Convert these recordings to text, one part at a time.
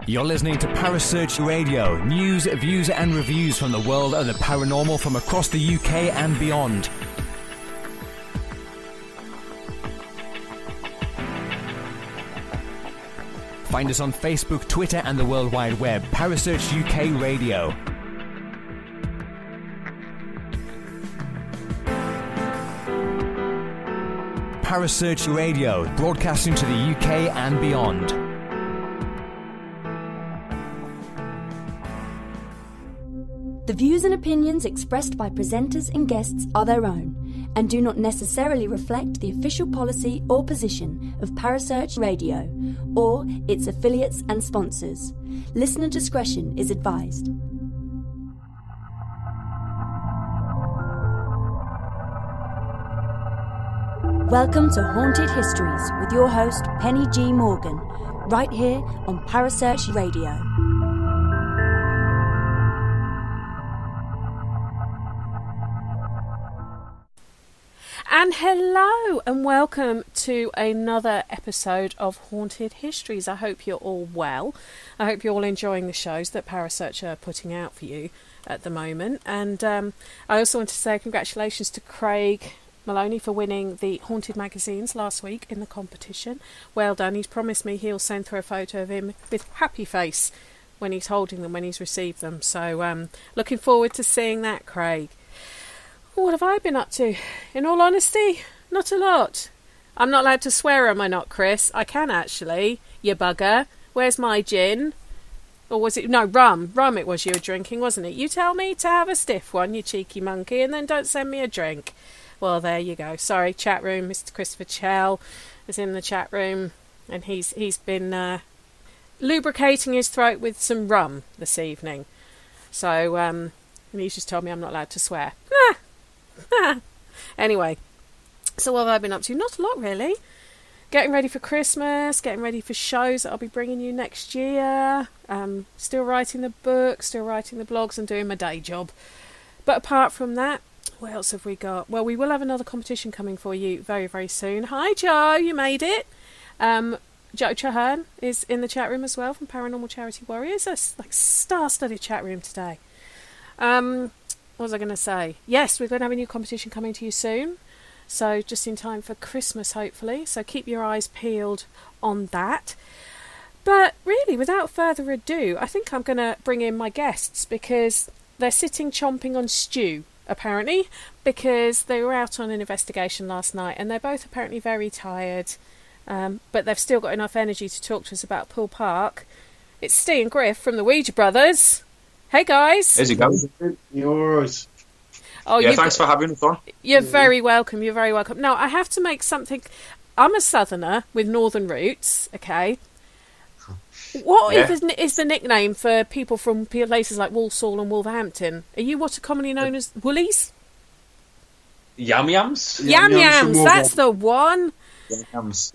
You're listening to Parasearch Radio, news, views and reviews from the world of the paranormal from across the UK and beyond. Find us on Facebook, Twitter and the World Wide Web. Parasearch UK Radio. Parasearch Radio, broadcasting to the UK and beyond. The views and opinions expressed by presenters and guests are their own and do not necessarily reflect the official policy or position of Parasearch Radio or its affiliates and sponsors. Listener discretion is advised. Welcome to Haunted Histories with your host Penny G. Morgan, right here on Parasearch Radio. And hello and welcome to another episode of Haunted Histories. I hope you're all well. I hope you're all enjoying the shows that Parasearch are putting out for you at the moment. And I also want to say congratulations to Craig Maloney for winning the Haunted magazines last week in the competition. Well done. He's promised me he'll send through a photo of him with happy face when he's holding them, when he's received them. So looking forward to seeing that, Craig. What have I been up to? In all honesty, not a lot. I'm not allowed to swear, am I not, Chris? I can actually. You bugger. Where's my gin? Or was it... No, rum. Rum it was you were drinking, wasn't it? You tell me to have a stiff one, you cheeky monkey, and then don't send me a drink. Well, there you go. Sorry, chat room. Mr. Christopher Chell is in the chat room, and he's been lubricating his throat with some rum this evening. So, and he's just told me I'm not allowed to swear. Anyway, so what have I been up to? Not a lot, really. Getting ready for Christmas, getting ready for shows that I'll be bringing you next year. Still writing the book, still writing the blogs and doing my day job. But apart from that, what else have we got? Well, we will have another competition coming for you very, very soon. Hi, Joe, you made it. Joe Traherne is in the chat room as well from Paranormal Charity Warriors. A star-studded chat room today. What was I going to say? Yes, we're going to have a new competition coming to you soon. So just in time for Christmas, hopefully. So keep your eyes peeled on that. But really, without further ado, I think I'm going to bring in my guests because they're sitting chomping on stew, apparently, because they were out on an investigation last night and they're both apparently very tired. But they've still got enough energy to talk to us about Parc. It's Ste and Griff from the Ouija Brothers. Hey guys. How's it going? You're alright. Oh, yeah, thanks for having us on. You're very welcome. You're very welcome. Now, I have to make something. I'm a southerner with northern roots, okay? What is the nickname for people from places like Walsall and Wolverhampton? Are you what are commonly known as woolies? Yam-yams? Yam-yams, that's the one. Yam-yams.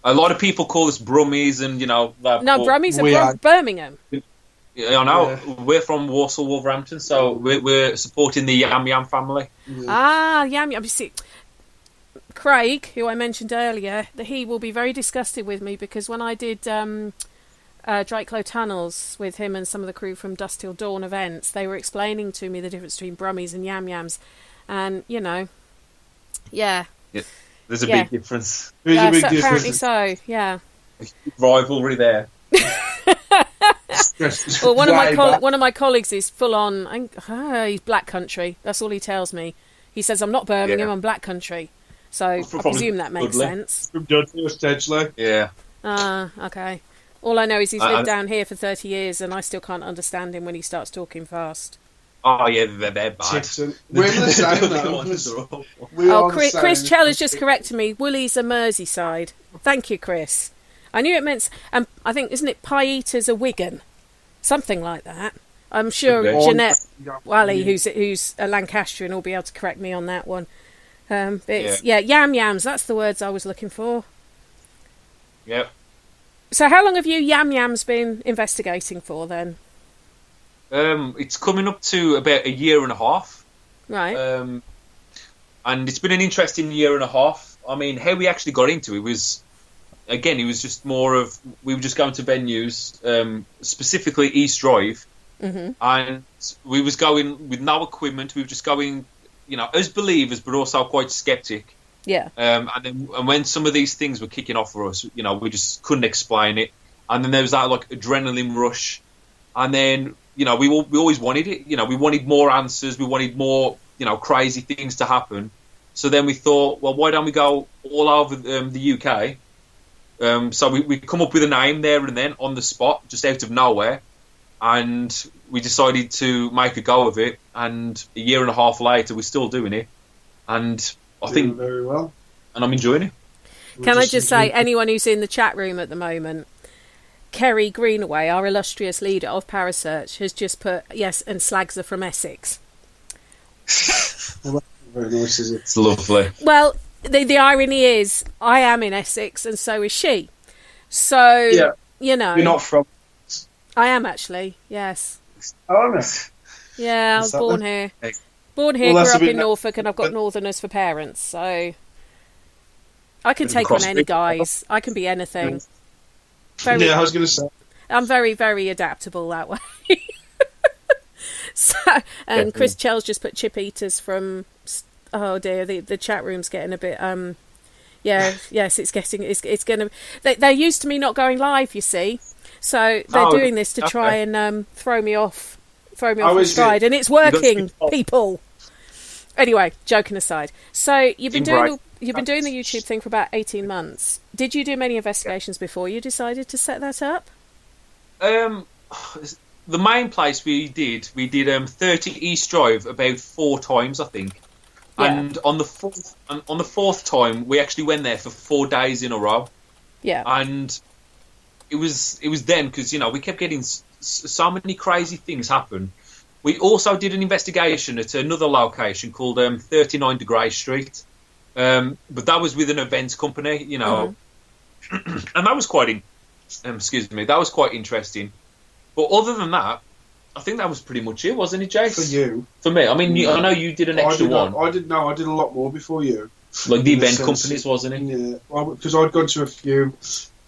A lot of people call us Brummies and, you know... No, Brummies are Birmingham. Yeah, I know. Yeah. We're from Walsall, Wolverhampton, so we're supporting the Yam Yam family. Yeah. Ah, Yam Yam. You see, Craig, who I mentioned earlier, he will be very disgusted with me because when I did Drakelow Tunnels with him and some of the crew from Dusk Till Dawn events, they were explaining to me the difference between Brummies and Yam Yams. And, you know, yeah. There's a big difference. There's a big so difference. Apparently so, yeah. Rivalry there. Well, one of my colleagues is full on. He's Black Country. That's all he tells me. He says I'm not Birmingham, I'm Black Country. So I presume that makes sense. From Dudley or Stedgley. Yeah. Okay. All I know is he's lived down here for 30 years, and I still can't understand him when he starts talking fast. Oh yeah, they're bad. We're in the same. Chris Chell has just corrected me. Woolies are Merseyside. Thank you, Chris. I knew it meant, I think, isn't it Pie Eaters are Wigan? Something like that. I'm sure Jeanette Wally, who's a Lancastrian, will be able to correct me on that one. But it's, yam-yams, that's the words I was looking for. Yep. So how long have you yam-yams been investigating for then? It's coming up to about a year and a half. Right. And it's been an interesting year and a half. I mean, how we actually got into it was, again, it was just more of, we were just going to venues, specifically East Drive, and we was going with no equipment. We were just going, as believers, but also quite skeptic. Yeah. And when some of these things were kicking off for us, we just couldn't explain it. And then there was that like adrenaline rush, and then we always wanted it. We wanted more answers. We wanted more crazy things to happen. So then we thought, well, why don't we go all over the UK? So we come up with a name there and then on the spot, just out of nowhere, and we decided to make a go of it. And a year and a half later, we're still doing it, and I think very well, and I'm enjoying it. Can I just say, anyone who's in the chat room at the moment, Kerry Greenaway, our illustrious leader of Parasearch, has just put, yes, and slags are from Essex. Well, very nice, is it? It's lovely. Well, the irony is, I am in Essex, and so is she. So, You're not from... I am actually, yes. Oh, no. Yeah, I was born here. Born here, grew up in Norfolk, and I've got Northerners for parents, so... I can take on any guys. I can be anything. I was going to say. I'm very, very adaptable that way. And Chris Chell's just put chip eaters from... Oh dear, the chat room's getting a bit... yes, it's going to... They're used to me not going live, you see. So they're doing this to try and throw me off my stride. And it's working, people. Anyway, joking aside. So you've been doing the YouTube thing for about 18 months. Did you do many investigations before you decided to set that up? The main place we did 30 East Drive about 4 times, I think. Yeah. And on the fourth time, we actually went there for 4 days in a row. Yeah. And it was then, because we kept getting so many crazy things happen. We also did an investigation at another location called 39 Degree Street, but that was with an events company, and that was quite that was quite interesting. But other than that, I think that was pretty much it, wasn't it, Jace? For you? For me, I mean, I know you did an extra one. I did a lot more before you. Like the event companies, wasn't it? Yeah, because I'd gone to a few.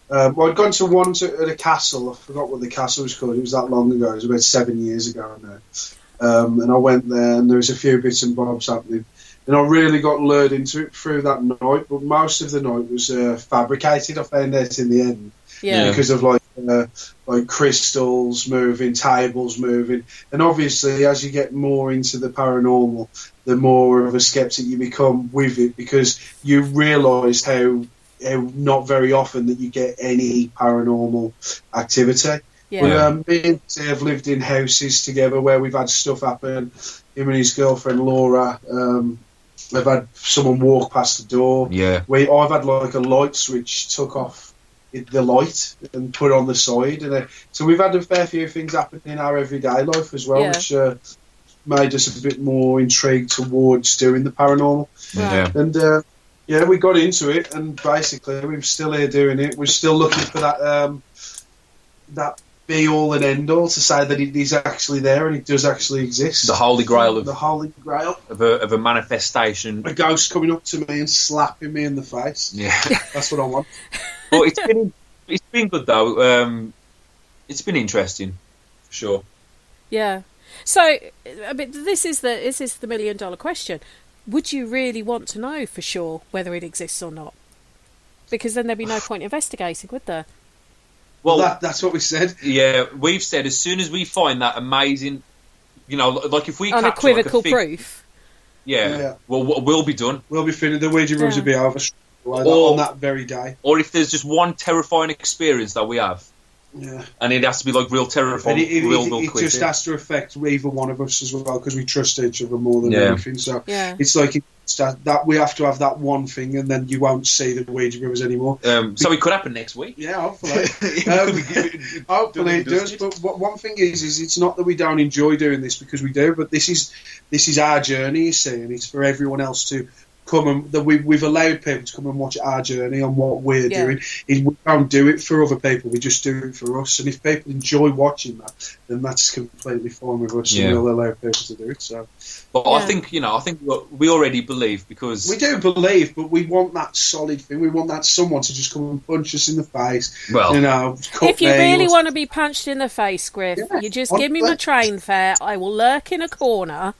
I'd gone to one at a castle. I forgot what the castle was called. It was that long ago. It was about 7 years ago now. And I went there, and there was a few bits and bobs happening. And I really got lured into it through that night. But most of the night was fabricated. I found out in the end, because of like crystals moving, tables moving, and obviously as you get more into the paranormal, the more of a skeptic you become with it, because you realise how not very often that you get any paranormal activity. Yeah. Me and Dave have lived in houses together where we've had stuff happen. Him and his girlfriend Laura, I've had someone walk past the door. Yeah. I've had like a light switch took off the light and put on the side, and so we've had a fair few things happen in our everyday life as well, which made us a bit more intrigued towards doing the paranormal. Yeah. And we got into it, and basically we're still here doing it. We're still looking for that be all and end all to say that it is actually there and it does actually exist. The holy grail of a manifestation. A ghost coming up to me and slapping me in the face. Yeah, that's what I want. Well, it's been good though. It's been interesting, for sure. Yeah. So, I mean, this is the $1 million question. Would you really want to know for sure whether it exists or not? Because then there'd be no point investigating, would there? Well, that's what we said. Yeah, we've said as soon as we find that amazing, like if we unequivocal proof. Yeah. Well, we'll be done. We'll be finished. The Ouija Bros will be over on that very day. Or if there's just one terrifying experience that we have. Yeah. And it has to be like real terrifying. It just has to affect either one of us as well, because we trust each other more than anything. So it's like that we have to have that one thing, and then you won't see the Ouija Bros anymore. So it could happen next week. Yeah, hopefully. Hopefully it does. But one thing is it's not that we don't enjoy doing this, because we do. But this is our journey, you see, and it's for everyone else to come and that we've allowed people to come and watch our journey on what we're doing. We don't do it for other people, we just do it for us. And if people enjoy watching that, then that's completely fine with us. And we'll allow people to do it. So, but I think we already believe, because we do believe, but we want that solid thing. We want that someone to just come and punch us in the face. Well, if you really want to be punched in the face, Griff, you just give me my train fare. I will lurk in a corner.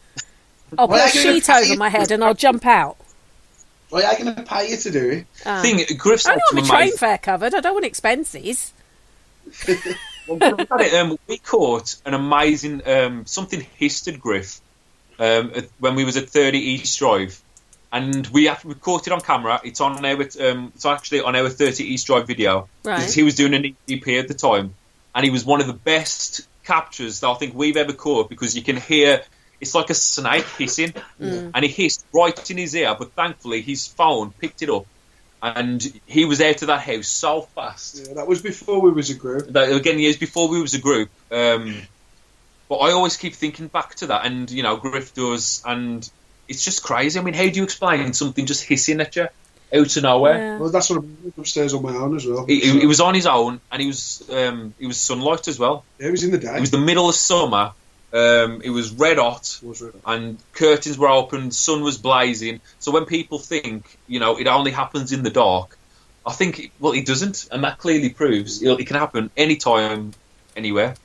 I'll put a sheet over my head and I'll jump out. Well, I'm going to pay you to do it. Griff's I don't want my train fare covered. I don't want expenses. We caught an amazing something hissed at Griff when we was at 30 East Drive, and we caught it on camera. It's on our it's actually on our 30 East Drive video. Right. He was doing an EP at the time, and he was one of the best captures that I think we've ever caught, because you can hear. It's like a snake hissing, and he hissed right in his ear, but thankfully his phone picked it up, and he was out of that house so fast. Yeah, that was before we was a group. Again, years before we was a group. But I always keep thinking back to that, and, Griff does, and it's just crazy. I mean, how do you explain something just hissing at you out of nowhere? Yeah. Well, that's what I'm upstairs on my own as well. He was on his own, and he was sunlight as well. Yeah, it was in the day. It was the middle of summer. It was red hot, and curtains were open, sun was blazing. So when people think, it only happens in the dark, I think, it doesn't, and that clearly proves it can happen anytime, anywhere.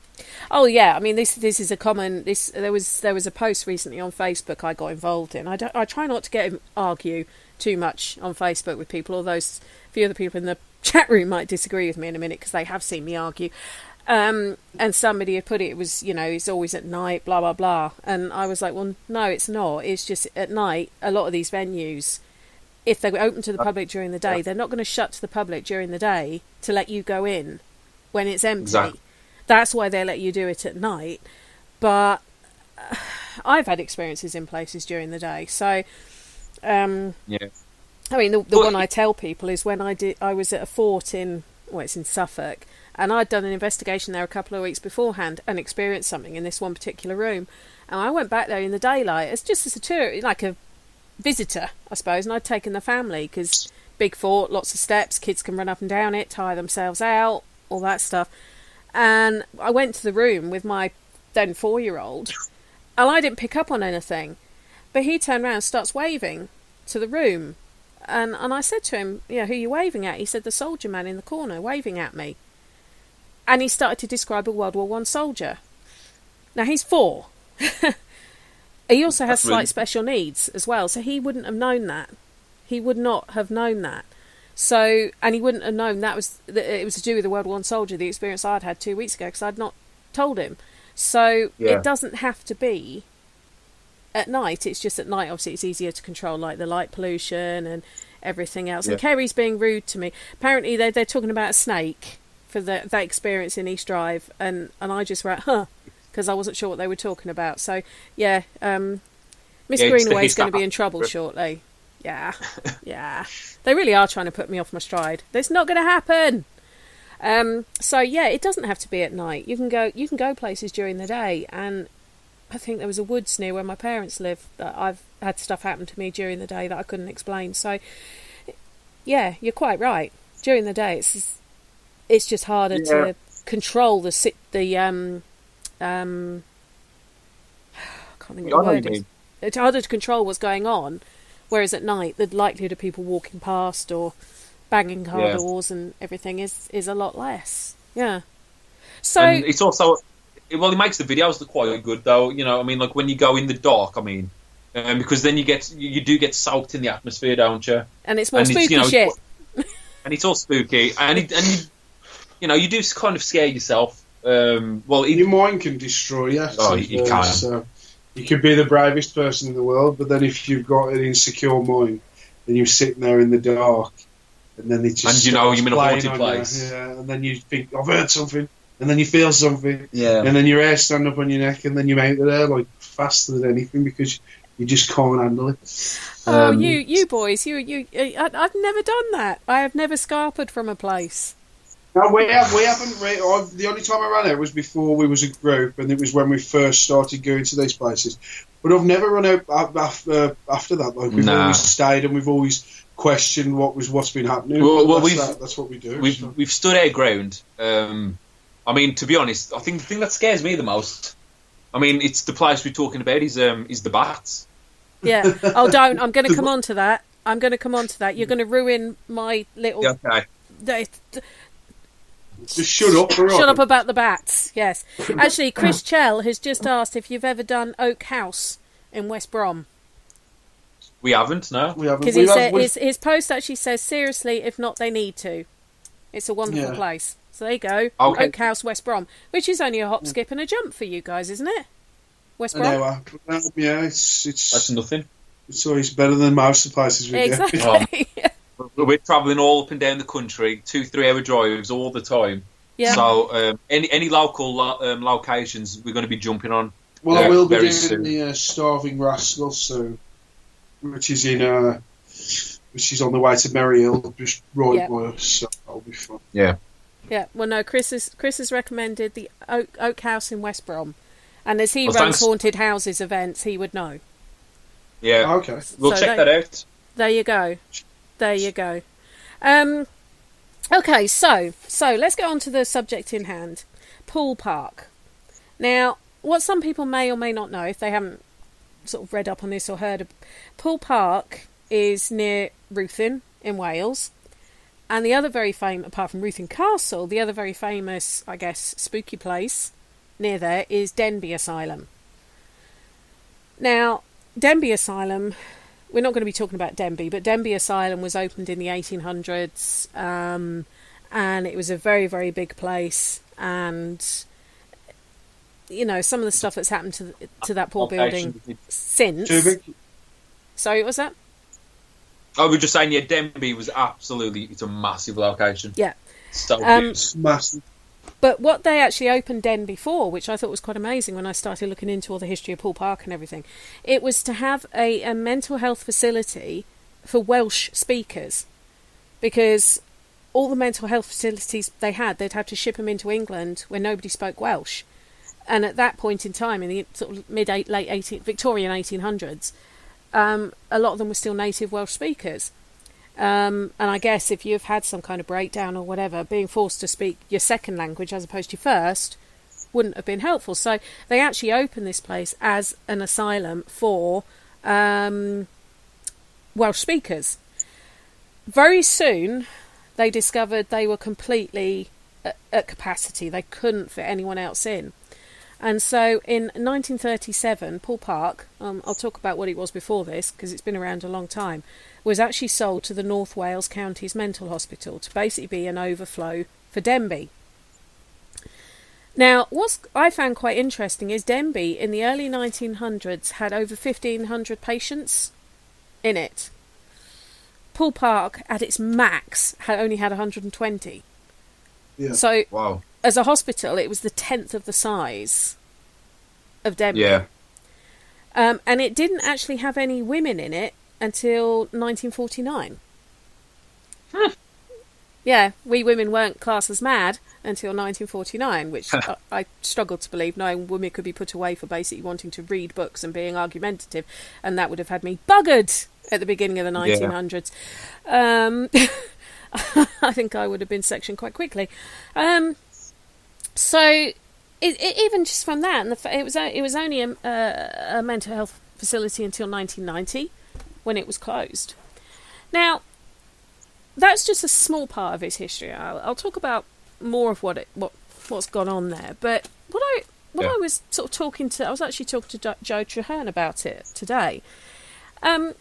Oh yeah, I mean this is a common. There was a post recently on Facebook I got involved in. I try not to argue too much on Facebook with people, although a few other people in the chat room might disagree with me in a minute because they have seen me argue. And somebody had put it was, it's always at night, blah, blah, blah. And I was like, well, no, it's not. It's just at night, a lot of these venues, if they're open to the public during the day, they're not going to shut to the public during the day to let you go in when it's empty. Exactly. That's why they let you do it at night. But I've had experiences in places during the day. So, I mean, the one I tell people is when I was at a fort it's in Suffolk, and I'd done an investigation there a couple of weeks beforehand and experienced something in this one particular room. And I went back there in the daylight as a tour, like a visitor, I suppose, and I'd taken the family because big fort, lots of steps, kids can run up and down it, tire themselves out, all that stuff. And I went to the room with my then 4-year-old, and I didn't pick up on anything. But he turned around and starts waving to the room. And I said to him, who are you waving at? He said, the soldier man in the corner waving at me. And he started to describe a World War I soldier. Now, he's 4. He also has slight special needs as well, so he wouldn't have known that. He would not have known that. So, and he wouldn't have known it was to do with the World War I soldier, the experience I'd had 2 weeks ago, because I'd not told him. So, It doesn't have to be at night. It's just at night, obviously, it's easier to control, like the light pollution and everything else. And Kerry's being rude to me. Apparently, they're talking about a snake for that experience in East Drive, and I just went, because I wasn't sure what they were talking about. So, Miss Greenaway's going to be in trouble shortly. Yeah. They really are trying to put me off my stride. That's not going to happen. It doesn't have to be at night. You can go places during the day, and I think there was a woods near where my parents live that I've had stuff happen to me during the day that I couldn't explain. So, yeah, you're quite right. During the day, it's just harder to control the I can't think of the word is. It's harder to control what's going on, whereas at night the likelihood of people walking past or banging car doors and everything is a lot less. Yeah. So and it's also it makes the videos look quite good though. I mean, like when you go in the dark. I mean, because then you do get soaked in the atmosphere, don't you? And it's more spooky shit. And it's all spooky, and you do kind of scare yourself. Your mind can destroy you. Oh, you can. So you could be the bravest person in the world, but then if you've got an insecure mind, then you're sitting there in the dark, and then it just you're in a haunted place. And then you think, I've heard something, and then you feel something, and then your hair stand up on your neck, and then you're out of there like faster than anything because you just can't handle it. You boys, I've never done that. I have never scarpered from a place. No, we haven't. The only time I ran out was before we was a group, and it was when we first started going to these places. But I've never run out after that. Like, we've always stayed, and we've always questioned what's been happening. Well, that's what we do. We've stood our ground. I mean, to be honest, I think the thing that scares me the most, I mean, it's the place we're talking about is the bats. Yeah. Oh, don't. I'm going to come on to that. You're going to ruin my little... Yeah, okay. Just shut up. Shut up about the bats, yes. Actually, Chris Chell has just asked if you've ever done Oak House in West Brom. We haven't, no. We haven't. Because his post actually says, seriously, if not, they need to. It's a wonderful place. So there you go. Okay. Oak House, West Brom. Which is only a hop, skip and a jump for you guys, isn't it? West Brom? Yeah, it's... That's nothing. It's always better than most of the places we go. Exactly. We're travelling all up and down the country, 2-3 hour drives all the time. Yeah. So any local locations we're going to be jumping on. Well, I will be doing the Starving Rascal soon, which is on the way to Merry Hill, just right by us. So that'll be fun. Yeah. Yeah. Well, no, Chris has recommended the Oak House in West Brom, and as he runs haunted houses events, he would know. Yeah. Okay. We'll check that out. There you go. Okay, so let's get on to the subject in hand. Parc. Now, what some people may or may not know, if they haven't sort of read up on this or heard of, Parc is near Ruthin in Wales, and the other very famous, apart from Ruthin Castle, the other very famous, I guess, spooky place near there is Denbigh Asylum. Now, Denbigh Asylum... We're not going to be talking about Denbigh, but Denbigh Asylum was opened in the 1800s, and it was a very, very big place. And you know, some of the stuff that's happened to that poor building since. Sorry, what was that? I was just saying, yeah, Denbigh was it's a massive location. Yeah, so it's massive. But what they actually opened Denbigh for, which I thought was quite amazing when I started looking into all the history of Parc and everything, it was to have a mental health facility for Welsh speakers. Because all the mental health facilities they had, they'd have to ship them into England where nobody spoke Welsh. And at that point in time, in the sort of late Victorian 1800s, a lot of them were still native Welsh speakers. And I guess if you've had some kind of breakdown or whatever, being forced to speak your second language as opposed to your first wouldn't have been helpful. So they actually opened this place as an asylum for Welsh speakers. Very soon, they discovered they were completely at capacity. They couldn't fit anyone else in. And so in 1937, Parc, I'll talk about what it was before this because it's been around a long time, was actually sold to the North Wales County's mental hospital to basically be an overflow for Denbigh. Now, what I found quite interesting is Denbigh in the early 1900s had over 1,500 patients in it. Parc at its max only had 120. Yeah. So, wow. As a hospital, it was the 10th of the size of Denbigh. Yeah. And it didn't actually have any women in it until 1949. Yeah, we women weren't classed as mad until 1949, which I struggled to believe, knowing women could be put away for basically wanting to read books and being argumentative, and that would have had me buggered at the beginning of the 1900s. Yeah. I think I would have been sectioned quite quickly. So, even just from that, and it was only a mental health facility until 1990, when it was closed. Now, that's just a small part of its history. I'll talk about more of what's gone on there. But I was sort of I was actually talking to Joe Traherne about it today. Why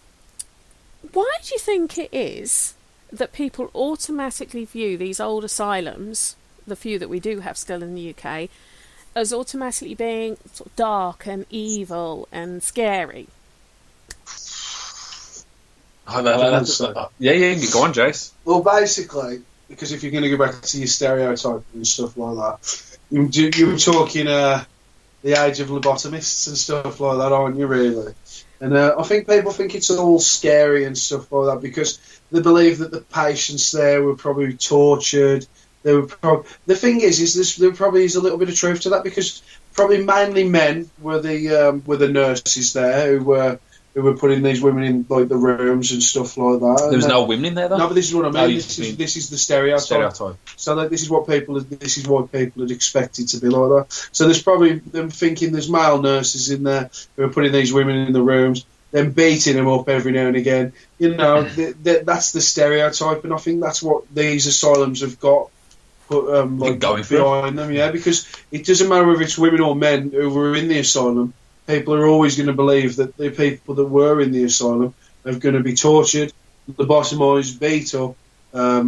do you think it is that people automatically view these old asylums, the few that we do have still in the UK, as automatically being sort of dark and evil and scary? Yeah, go on, Jace. Well, basically, because if you're going to go back to your stereotyping and stuff like that, you were talking the age of lobotomists and stuff like that, aren't you, really? And I think people think it's all scary and stuff like that because they believe that the patients there were probably tortured, The thing is there probably is a little bit of truth to that, because probably mainly men were the nurses there who were putting these women in like the rooms and stuff like that. There was no women in there, though. No, but this is what I mean. No, this is the stereotype. So like, this is why people had expected to be like that. So there's probably them thinking there's male nurses in there who are putting these women in the rooms, then beating them up every now and again. You know, that's the stereotype, and I think that's what these asylums have got. Like going behind them, yeah, because it doesn't matter if it's women or men who were in the asylum. People are always going to believe that the people that were in the asylum are going to be tortured, lobotomized, beat up,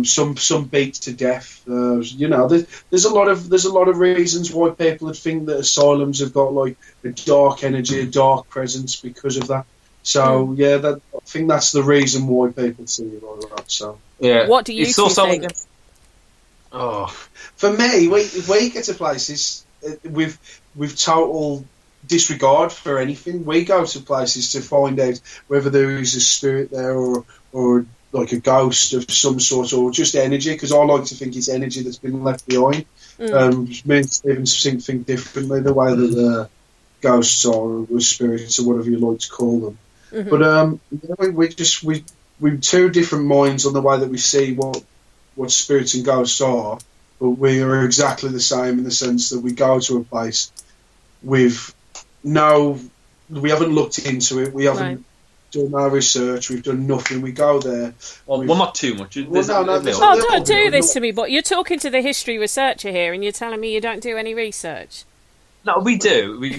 some beat to death. You know, there's a lot of reasons why people would think that asylums have got like a dark energy, a dark presence because of that. So yeah, I think that's the reason why people see it like that. So yeah, what do you think? Oh, for me, we get to places with total disregard for anything. We go to places to find out whether there is a spirit there or like a ghost of some sort, or just energy, because I like to think it's energy that's been left behind. Me and Stephen think differently, the way that ghosts are, or spirits, or whatever you like to call them. But we're two different minds on the way that we see what spirits and ghosts are, but we are exactly the same in the sense that we go to a place we haven't looked into it, we haven't done our research, we've done nothing, we go there. Well, not too much. Don't do this to me, but you're talking to the history researcher here and you're telling me you don't do any research. No, we do, but we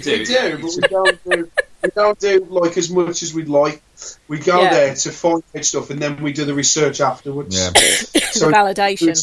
don't do like as much as we'd like. We go there to find out stuff, and then we do the research afterwards. Yeah. So validation,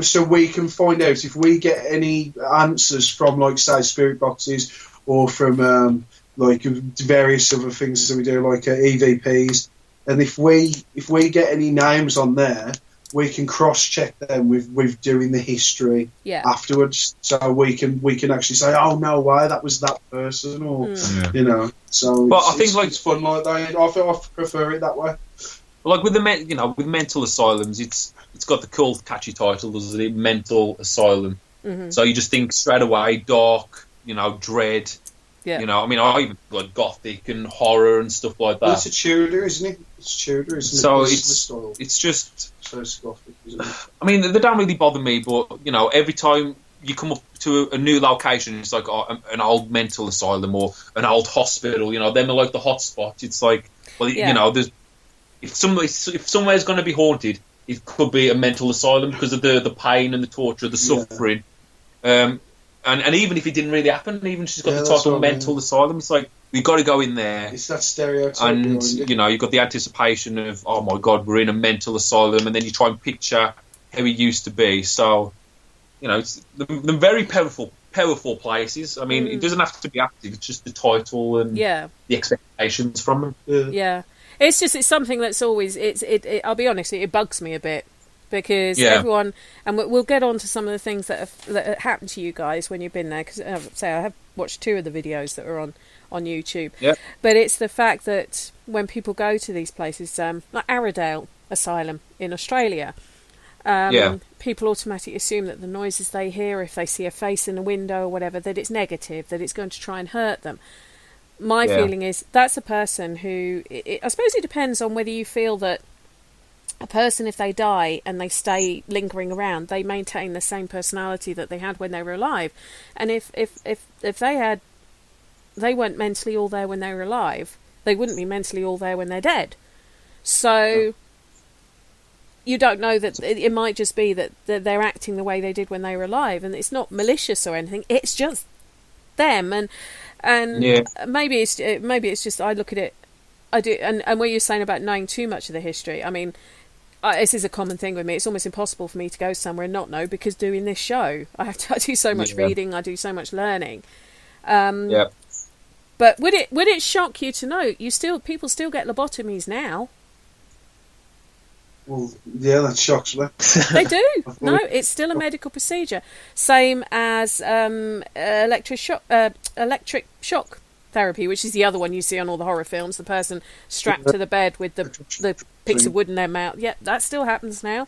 So we can find out if we get any answers from, like, say, spirit boxes, or from like various other things that we do, like EVPs. And if we get any names on there, we can cross-check them with doing the history afterwards, so we can actually say, oh no way, that was that person, or you know. So, but I think it's fun like that. I prefer it that way. Like with with mental asylums, it's got the cool, catchy title, doesn't it? Mental asylum. Mm-hmm. So you just think straight away dark, dread. Yeah. I mean, I even like gothic and horror and stuff like that. Well, it's a Tudor, isn't it? It's Tudor, isn't it? So it's just. So it's gothic, isn't it? I mean, they don't really bother me, but every time you come up to a new location, it's like an old mental asylum or an old hospital. Them are like the hot spots. It's like, there's if somewhere's going to be haunted, it could be a mental asylum because of the pain and the torture, the suffering. And even if it didn't really happen, even she's got the title mental asylum, it's like, we've got to go in there. It's that stereotype. And, you've got the anticipation of, oh my God, we're in a mental asylum, and then you try and picture how it used to be. So, it's the very powerful places. I mean, it doesn't have to be active, it's just the title and the expectations from them. Yeah. It's something that's always, I'll be honest, it bugs me a bit. Because everyone, and we'll get on to some of the things that have happened to you guys when you've been there. Because I have watched 2 of the videos that are on YouTube. Yep. But it's the fact that when people go to these places, like Arradale Asylum in Australia, people automatically assume that the noises they hear, if they see a face in a window or whatever, that it's negative, that it's going to try and hurt them. My feeling is that's a person who, I suppose it depends on whether you feel that a person, if they die and they stay lingering around, they maintain the same personality that they had when they were alive. And if they weren't mentally all there when they were alive, they wouldn't be mentally all there when they're dead. So you don't know that it might just be that they're acting the way they did when they were alive, and it's not malicious or anything. It's just them, and maybe it's just I look at it. I do, and what you're saying about knowing too much of the history. I mean, this is a common thing with me. It's almost impossible for me to go somewhere and not know, because doing this show, I do so much reading, I do so much learning. But would it shock you to know people still get lobotomies now? Well, yeah, that shocks me. They do. No, it's still a medical procedure, same as electric shock therapy, which is the other one you see on all the horror films. The person strapped to the bed with the piece of wood in their mouth. Yeah, that still happens now.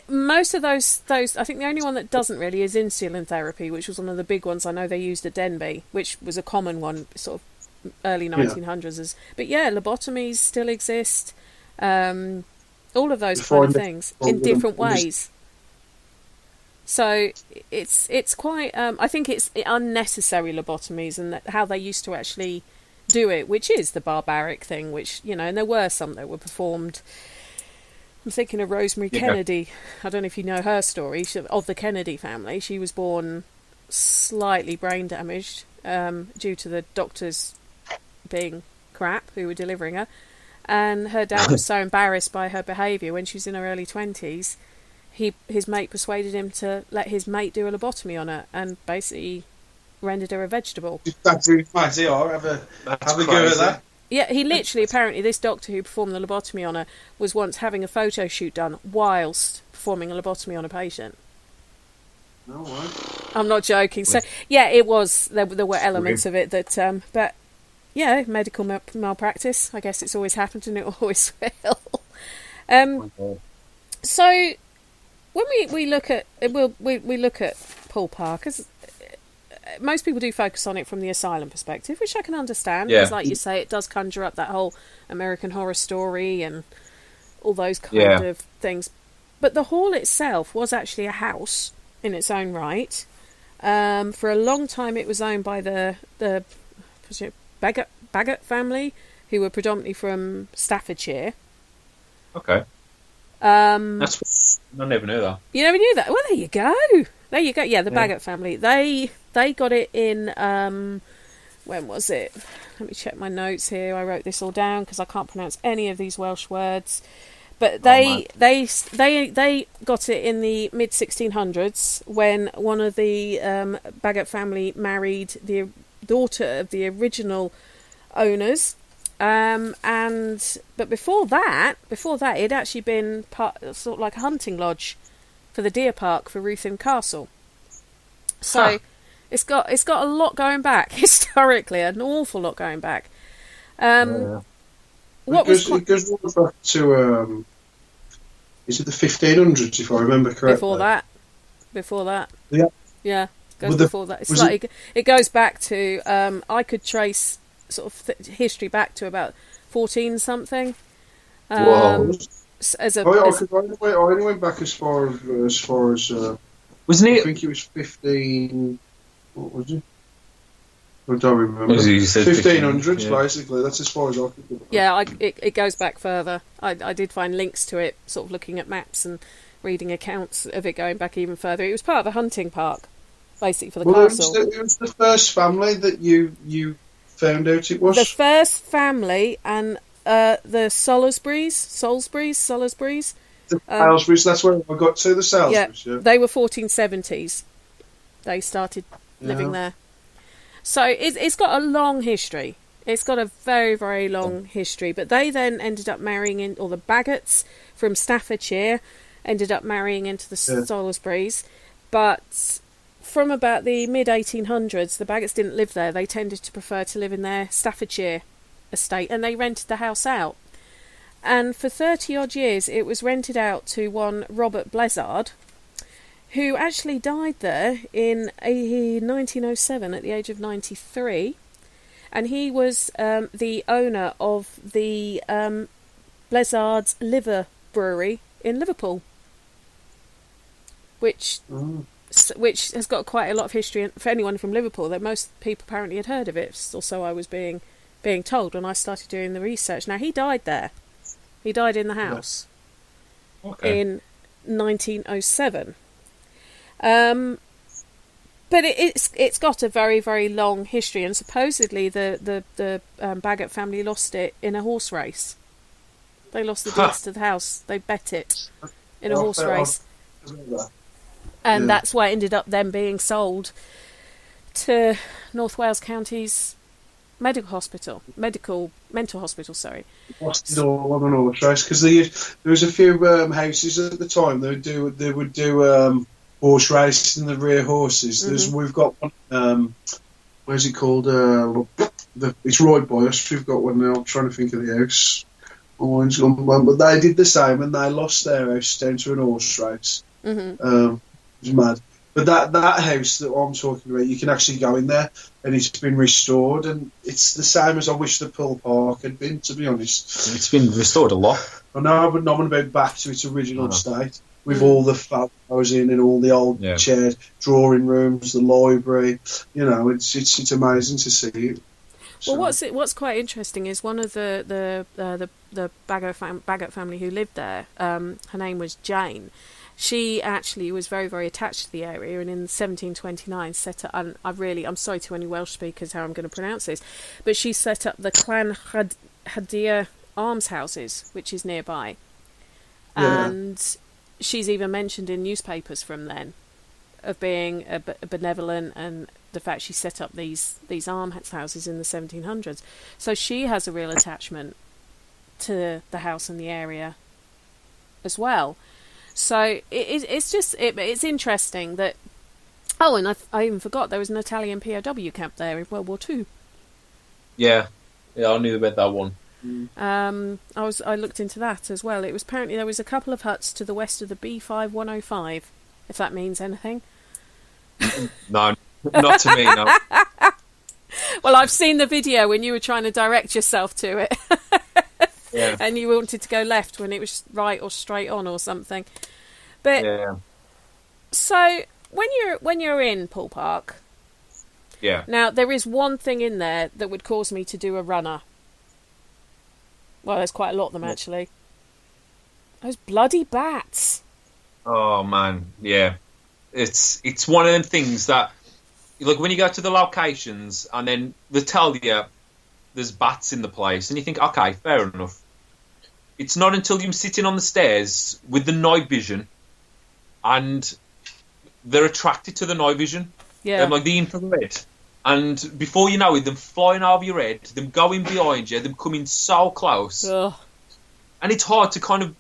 most of those, I think the only one that doesn't really is insulin therapy, which was one of the big ones I know they used at Denbigh, which was a common one, sort of early 1900s. But yeah, lobotomies still exist. All of those kind of things in different ways. So it's quite. I think it's unnecessary lobotomies, and how they used to actually do it, which is the barbaric thing. Which, you know, and there were some that were performed. I'm thinking of Rosemary Kennedy. I don't know if you know her story of the Kennedy family. She was born slightly brain damaged due to the doctors being crap who were delivering her, and her dad was so embarrassed by her behaviour when she was in her early 20s. His mate persuaded him to let his mate do a lobotomy on her, and basically rendered her a vegetable. That's really nice. Have a go at that. Yeah, he literally, apparently, this doctor who performed the lobotomy on her was once having a photo shoot done whilst performing a lobotomy on a patient. No, right. I'm not joking. So, yeah, it was. There were elements of it that, but yeah, medical malpractice. I guess it's always happened and it always will. So. When we look at we look at Paul Park, as most people do focus on it from the asylum perspective, which I can understand, because like you say, it does conjure up that whole American Horror Story and all those kind of things. But the hall itself was actually a house in its own right. For a long time, it was owned by the Bagot family, who were predominantly from Staffordshire. Okay. I never knew that. You never knew that? Well, there you go. There you go. Yeah, the Bagot family. They got it in. When was it? Let me check my notes here. I wrote this all down because I can't pronounce any of these Welsh words. But they got it in the mid 1600s when one of the Bagot family married the daughter of the original owners. But before that, it'd actually been sort of like a hunting lodge for the deer park for Ruthin Castle. So it's got a lot going back historically, an awful lot going back. It goes back to is it the 1500s if I remember correctly? Before that. Yeah. Before that. It's like it goes back to I could trace sort of history back to about 14 something. Whoa! I only went back as far as wasn't it? I think it was 15. What was it? I don't remember. 1500s, basically. That's as far as I could go. Yeah, it goes back further. I did find links to it, sort of looking at maps and reading accounts of it going back even further. It was part of a hunting park, basically, for the castle. It was the first family that you found out it was? The first family, and the Salisburys. The Salisburys, that's where I got to, the Salisburys. Yeah, they were 1470s. They started living there. So it's got a long history. It's got a very, very long history. But they then ended up marrying the Bagots from Staffordshire ended up marrying into the Salisburys. But from about the mid-1800s, the Bagots didn't live there. They tended to prefer to live in their Staffordshire estate, and they rented the house out. And for 30-odd years, it was rented out to one Robert Blizzard, who actually died there in 1907 at the age of 93. And he was the owner of the Blizzard's Liver Brewery in Liverpool, which has got quite a lot of history for anyone from Liverpool, that most people apparently had heard of it, or so I was being told when I started doing the research. Now, he died there. He died in the house in 1907. But it's got a very, very long history, and supposedly the Bagot family lost it in a horse race. They lost the deeds to the house. They bet it in a horse race. And that's why it ended up then being sold to North Wales County's mental hospital, sorry. Lost it all on an horse race, because there was a few houses at the time they would do horse races in the rear horses. Mm-hmm. We've got one. Where's it called? It's Roy Boyce. We've got one now. I'm trying to think of the house. But they did the same, and they lost their house down to an horse race. It was mad. But that house that I'm talking about, you can actually go in there, and it's been restored, and it's the same as I wish the Parc had been, to be honest. It's been restored a lot. I know, but not about back to its original state, with all the flowers in and all the old chairs, drawing rooms, the library. You know, it's amazing to see it. Well, what's quite interesting is one of the Bagot family who lived there. Her name was Jane. She actually was very, very attached to the area, and in 1729 set up. And I'm sorry to any Welsh speakers how I'm going to pronounce this, but she set up the Clan Hadir almshouses, which is nearby, and she's even mentioned in newspapers from then of being benevolent, and the fact she set up these almshouses in the 1700s. So she has a real attachment to the house and the area as well. So it's interesting that. Oh, and I even forgot there was an Italian POW camp there in World War II. Yeah, I knew about that one. I looked into that as well. It was apparently there was a couple of huts to the west of the B5105, if that means anything. No, not to me. No. Well, I've seen the video when you were trying to direct yourself to it. Yeah. And you wanted to go left when it was right or straight on or something. But so when you're in Poole Park, now there is one thing in there that would cause me to do a runner. Well, there's quite a lot of them actually. Those bloody bats. Oh man, yeah. It's one of them things that, like, when you go to the locations and then they tell you there's bats in the place, and you think, okay, fair enough. It's not until you're sitting on the stairs with the night vision, and they're attracted to the night vision, like the infrared, and before you know it, them flying over your head, them going behind you, them coming so close, and it's hard to kind of,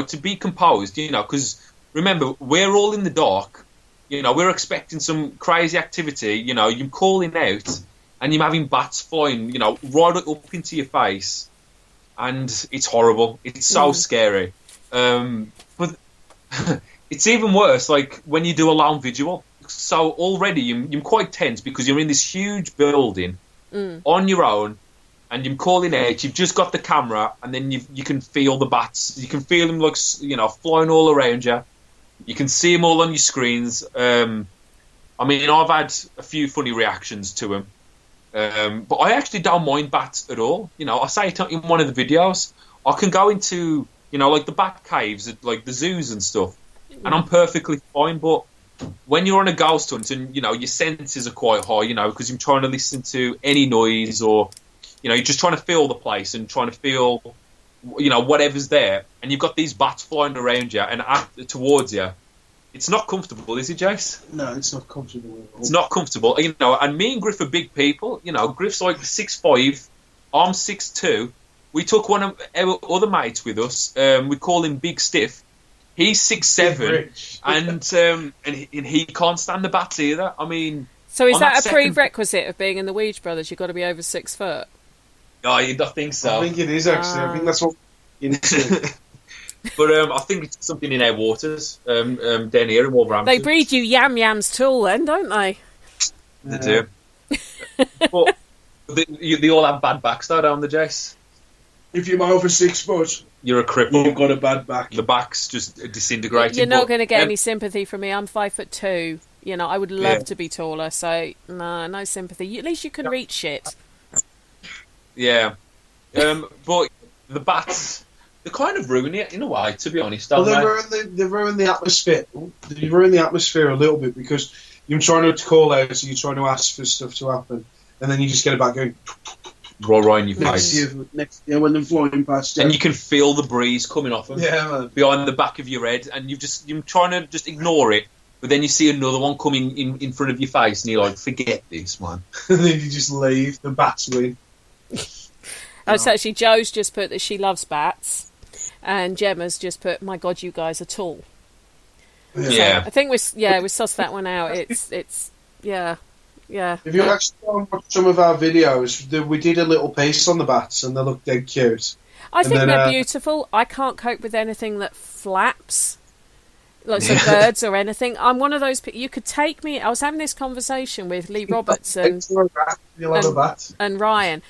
to be composed, because remember, we're all in the dark, we're expecting some crazy activity, you're calling out, and you're having bats flying, right up into your face. And it's horrible. It's so scary. But it's even worse, like, when you do a long visual. So already you're quite tense because you're in this huge building on your own, and you're calling out. You've just got the camera, and then you can feel the bats. You can feel them, like, flying all around you. You can see them all on your screens. I mean, I've had a few funny reactions to them. But I actually don't mind bats at all. I say it in one of the videos. I can go into, like the bat caves at, like, the zoos and stuff, and I'm perfectly fine. But when you're on a ghost hunt and, your senses are quite high, because you're trying to listen to any noise, or, you're just trying to feel the place and trying to feel, whatever's there, and you've got these bats flying around you and towards you. It's not comfortable, is it, Jace? No, it's not comfortable at all. It's not comfortable. And me and Griff are big people. Griff's like 6'5", I'm 6'2". We took one of our other mates with us. We call him Big Stiff. He's 6'7", and he can't stand the bats either. I mean... So is that a prerequisite of being in the Ouija Brothers? You've got to be over 6 foot? Oh, I think so. I think it is, actually. I think that's what... But I think it's something in our waters down here in Wolverhampton. They breed you yams tall then, don't they? They do. But they all have bad backs though, don't they, Jace? If you're over 6 foot, you're a cripple. You've got a bad back. The back's just disintegrating. You're not going to get any sympathy from me. I'm 5'2". I would love to be taller, so no sympathy. At least you can reach shit. Yeah. But the bats... They kind of ruin it in a way, to be honest. They ruin the atmosphere. They ruin the atmosphere a little bit because you're trying to call out, so you're trying to ask for stuff to happen, and then you just get it back going right in your face. Next year when they're flying past, and you can feel the breeze coming off them behind the back of your head, and you're trying to just ignore it, but then you see another one coming in front of your face, and you're like, "Forget this, man." And then you just leave. The bats win. So actually, Joe's just put that she loves bats. And Gemma's just put, "My God, you guys are tall." Yeah, so I think we sussed that one out. It's If you actually watch some of our videos, we did a little piece on the bats, and they look dead cute. I think they're beautiful. I can't cope with anything that flaps, like some birds or anything. I'm one of those people. You could take me. I was having this conversation with Lee Roberts and Ryan.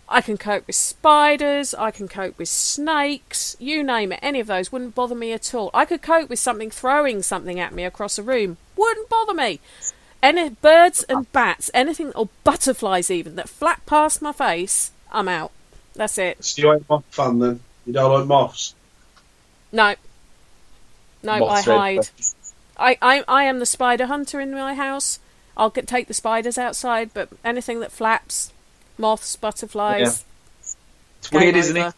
I can cope with spiders. I can cope with snakes. You name it. Any of those wouldn't bother me at all. I could cope with something throwing something at me across a room. Wouldn't bother me. Any birds and bats, anything, or butterflies even, that flap past my face, I'm out. That's it. So you ain't moth fan then? You don't like moths? No. No, I hide. I am the spider hunter in my house. I'll take the spiders outside, but anything that flaps, moths, butterflies... Yeah. It's weird, isn't it?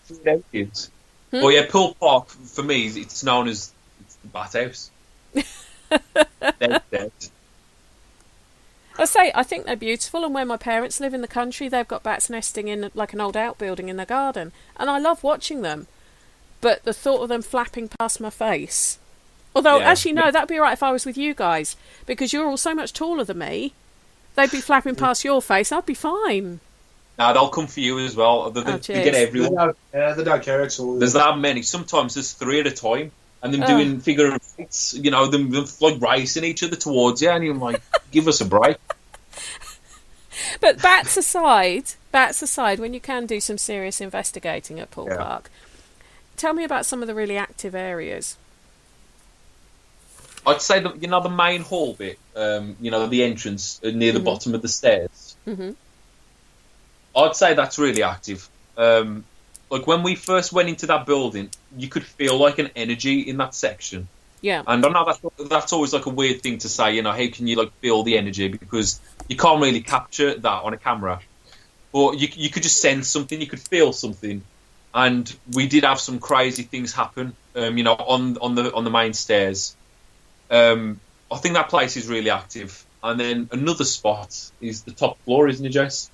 Well, yeah, Parc, for me, it's known as the bat house. Dead. I think they're beautiful, and where my parents live in the country, they've got bats nesting in like an old outbuilding in their garden, and I love watching them. But the thought of them flapping past my face, although actually no, that'd be all right if I was with you guys, because you're all so much taller than me. They'd be flapping past your face, I'd be fine. No, they'll come for you as well. They get everyone. They don't care at all. There's that many. Sometimes there's 3 at a time, and them doing figure of eights. You know, them like racing each other towards you, and you're like, give us a break. But bats aside, when you can do some serious investigating at Parc, tell me about some of the really active areas. I'd say that, the main hall bit, the entrance near the bottom of the stairs. Mm-hmm. I'd say that's really active. Like when we first went into that building, you could feel like an energy in that section. Yeah. And I know that's always like a weird thing to say, how can you like feel the energy, because you can't really capture that on a camera. But you could just sense something, you could feel something. And we did have some crazy things happen, on the main stairs. I think that place is really active. And then another spot is the top floor, isn't it, Jess?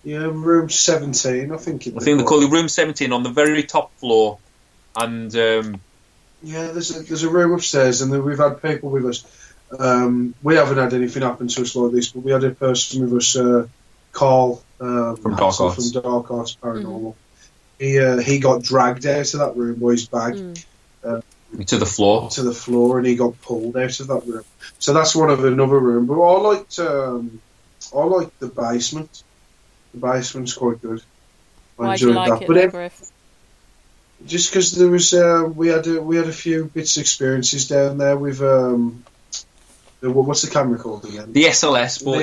Yeah, room 17, I think. I think they call it room 17 on the very top floor. And there's a room upstairs, and we've had people with us. We haven't had anything happen to us like this, but we had a person with us, Carl from Dark Arts Paranormal. Mm-hmm. He got dragged out of that room by his bag to the floor, and he got pulled out of that room. So that's another room. But I liked the basement. The basement's quite good. Why do you like it, Griff? Just because there was we had a few bits of experiences down there with what's the camera called again? The SLS. But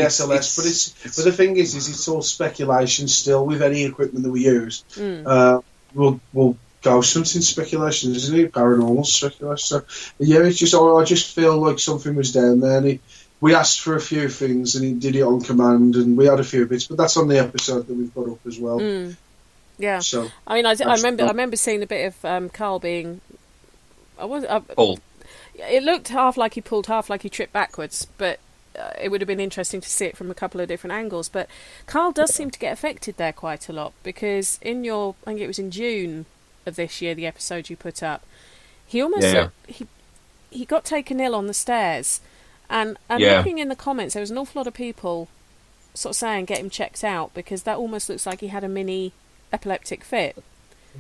but the thing is it's all speculation still with any equipment that we use. We'll ghost hunting speculation, isn't it? Paranormal speculation. So yeah, it's just I just feel like something was down there, and we asked for a few things, and he did it on command, and we had a few bits, but that's on the episode that we've got up as well. Yeah, so I mean, I remember seeing a bit of Carl being. Pulled. It looked half like he pulled, half like he tripped backwards, but it would have been interesting to see it from a couple of different angles. But Carl does seem to get affected there quite a lot, because I think it was in June of this year, the episode you put up, he almost he got taken ill on the stairs. And looking in the comments, there was an awful lot of people sort of saying get him checked out, because that almost looks like he had a mini epileptic fit.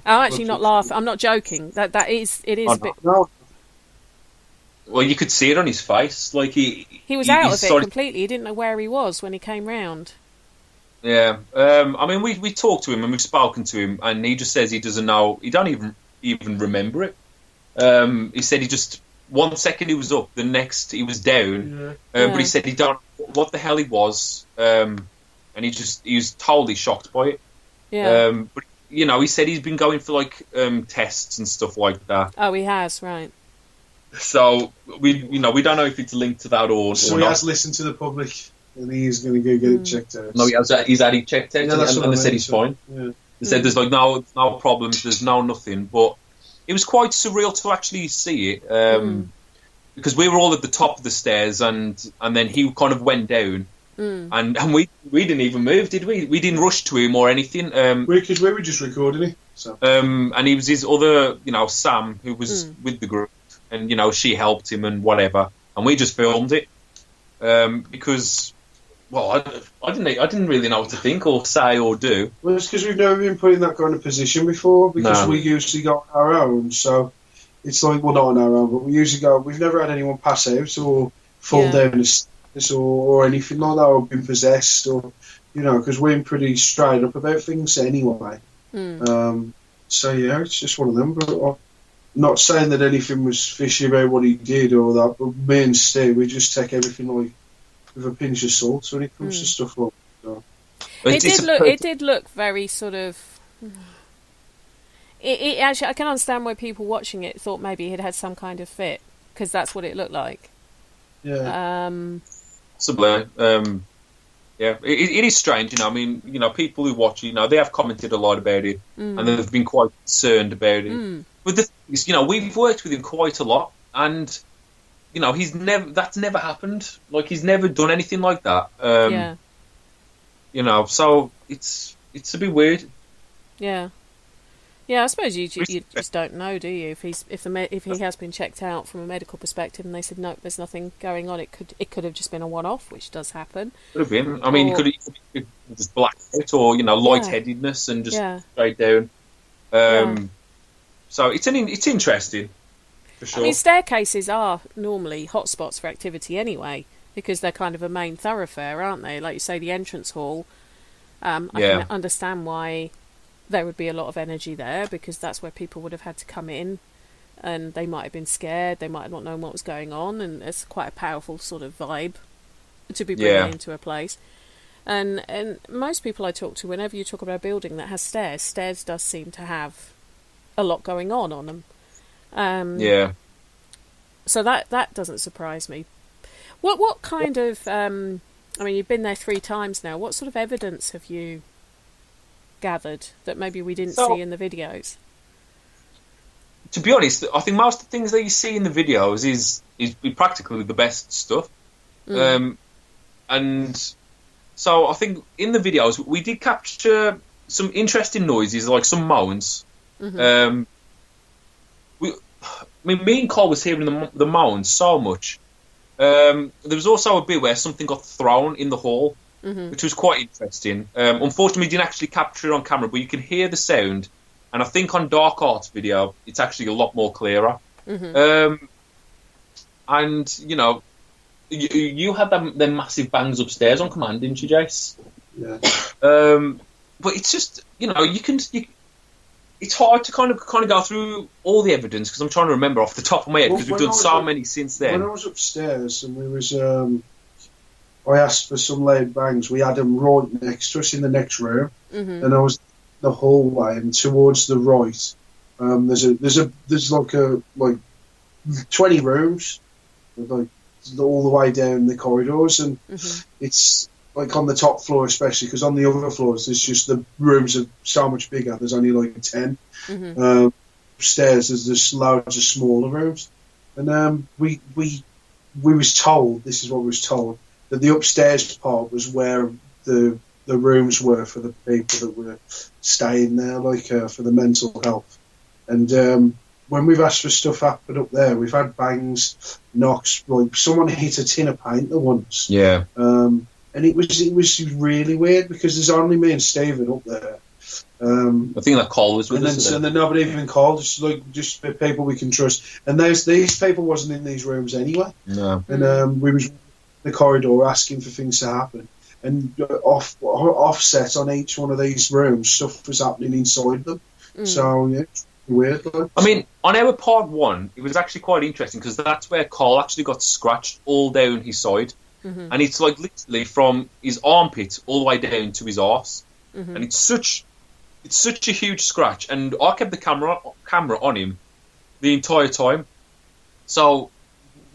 I'm actually not laughing. I'm not joking. It is a bit. No. Well, you could see it on his face. Like he was out of it completely. He didn't know where he was when he came round. Yeah. I mean, we talked to him and we've spoken to him, and he just says he doesn't know. He don't even remember it. He said he just. 1 second he was up, the next he was down. But he said he don't know what the hell he was, and he was totally shocked by it. Yeah. But he said he's been going for like tests and stuff like that. Oh, he has, right? So we don't know if it's linked to that or. So he has listened to the public, and he's going to go get it checked out. No, he's had it checked out, and they said he's fine. Yeah. They said there's like no problems, there's nothing, but. It was quite surreal to actually see it, because we were all at the top of the stairs, and then he kind of went down, and we didn't even move, did we? We didn't rush to him or anything. Because we were just recording it. So. And he was his other, Sam, who was with the group, and she helped him and whatever, and we just filmed it, because well, I didn't really know what to think or say or do. Well, it's because we've never been put in that kind of position before, because we usually go on our own, so it's like, well, not on our own, but we usually go, we've never had anyone pass out or fall down the stairs or anything like that, or been possessed, or, you know, because we're pretty straight up about things anyway. So, yeah, it's just one of them, but I'm not saying that anything was fishy about what he did or that, but me and Steve, we just take everything like with a pinch of salt when it comes to stuff like that. So. It did look very sort of... It actually, I can understand why people watching it thought maybe he'd had some kind of fit, because that's what it looked like. Yeah. Possibly. Yeah, it is strange, you know. I mean, you know, people who watch, you know, they have commented a lot about it, and they've been quite concerned about it. But the thing is, you know, we've worked with him quite a lot, and you know, that's never happened. Like, he's never done anything like that. You know, so it's a bit weird. Yeah. Yeah, I suppose you just don't know, do you? If he has been checked out from a medical perspective and they said no, there's nothing going on, it could have just been a one-off, which does happen. Could have been. I mean, he could just black out, or, you know, lightheadedness and just straight down. So it's interesting, for sure. I mean, staircases are normally hotspots for activity anyway, because they're kind of a main thoroughfare, aren't they? Like you say, the entrance hall. I can understand why there would be a lot of energy there, because that's where people would have had to come in, and they might have been scared, they might have not known what was going on, and it's quite a powerful sort of vibe to be bringing into a place. And most people I talk to, whenever you talk about a building that has stairs does seem to have a lot going on them. So that doesn't surprise me. What kind of I mean, you've been there 3 times now. What sort of evidence have you gathered that maybe we didn't see in the videos? To be honest, I think most of the things that you see in the videos is practically the best stuff. And so I think in the videos we did capture some interesting noises, like some moans. Me and Cole was hearing the moans so much. There was also a bit where something got thrown in the hall, which was quite interesting. Unfortunately, we didn't actually capture it on camera, but you can hear the sound. And I think on Dark Arts video, it's actually a lot more clearer. And, you know, you had them massive bangs upstairs on command, didn't you, Jace? Yeah. But it's just, you know, it's hard to kind of go through all the evidence, because I'm trying to remember off the top of my head, because we've done so many since then. When I was upstairs and we was, I asked for some laid bangs. We had them right next to us in the next room, and I was the hallway, and towards the right, there's like 20 rooms, like all the way down the corridors, and it's like on the top floor especially, because on the other floors there's just, the rooms are so much bigger. There's only like 10. Upstairs there's just loads of smaller rooms, and we was told, this is what we was told, that the upstairs part was where the rooms were for the people that were staying there, like for the mental health. And when we've asked for stuff happen up there, we've had bangs, knocks, like someone hit a tin of paint there once. Yeah. And it was really weird, because there's only me and Stephen up there. I think that Cole was with us. And then nobody even called, just people we can trust. And these people wasn't in these rooms anyway. No. And we was in the corridor asking for things to happen. And offset on each one of these rooms, stuff was happening inside them. So, yeah, it's weird. Like. I mean, on our part 1, it was actually quite interesting, because that's where Cole actually got scratched all down his side. And it's like literally from his armpit all the way down to his arse. And it's such a huge scratch. And I kept the camera on him the entire time. So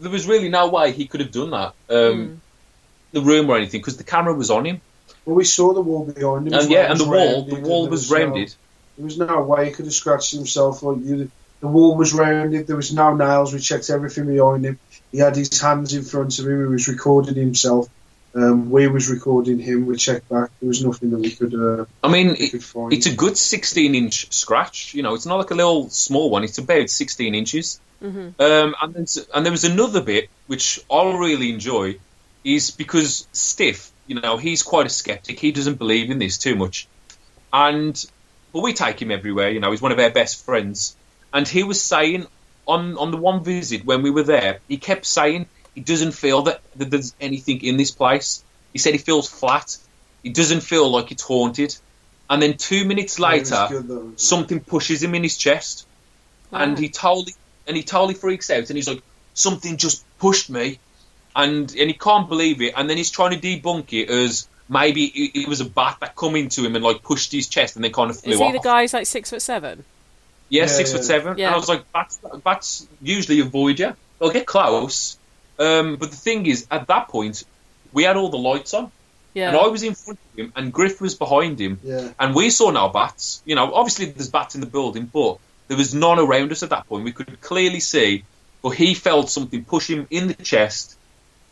there was really no way he could have done that. The room or anything, because the camera was on him. Well, we saw the wall behind him. And the wall was rounded. There was no way he could have scratched himself. Like the wall was rounded. There was no nails. We checked everything behind him. He had his hands in front of him. He was recording himself. We was recording him. We checked back. There was nothing that we could. I mean, it's a good 16-inch scratch. You know, it's not like a little small one. It's about 16 inches. And there was another bit which I really enjoy, is because Stiff, he's quite a skeptic. He doesn't believe in this too much. But we take him everywhere. He's one of our best friends. And he was saying on the one visit when we were there, he kept saying he doesn't feel that there's anything in this place. He said he feels flat. He doesn't feel like it's haunted. And then 2 minutes later, something pushes him in his chest. Wow. And he totally freaks out. And he's like, something just pushed me. And he can't believe it. And then he's trying to debunk it as maybe it was a bat that come into him and like pushed his chest and then kind of flew off. Is he the guy who's like 6'7"? Yeah, 6'7". Yeah. And I was like, bats usually avoid you. They'll get close. But the thing is, at that point, we had all the lights on. Yeah. And I was in front of him and Griff was behind him. Yeah. And we saw no bats. Obviously there's bats in the building, but there was none around us at that point. We could clearly see, but he felt something push him in the chest,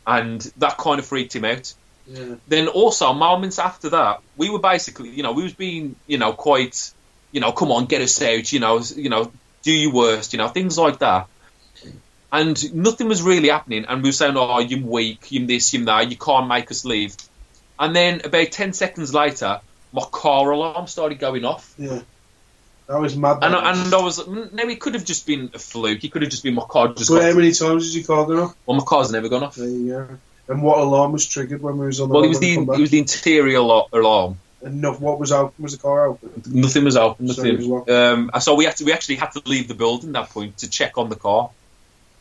and that kind of freaked him out. Yeah. Then also, moments after that, we were basically, we was being, quite, come on, get us out, do your worst, things like that. And nothing was really happening, and we were saying, oh, you're weak, you're this, you're that, you can't make us leave. And then about 10 seconds later, my car alarm started going off. Yeah. That was mad. And I was like, no, it could have just been a fluke. It could have just been my car just How many times did your car go off? Well, my car's never gone off. There you go. And what alarm was triggered when we was on the Well, it was the interior alarm. And what was open? Was the car open? Nothing was open. Nothing. So we actually had to leave the building at that point to check on the car.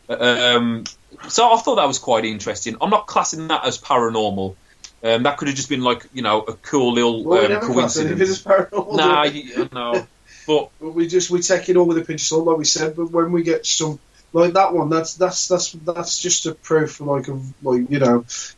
So I thought that was quite interesting. I'm not classing that as paranormal. That could have just been like, a cool little coincidence. If it's paranormal, no. But we take it all with a pinch of salt, like we said. But when we get some like that one, that's just a proof,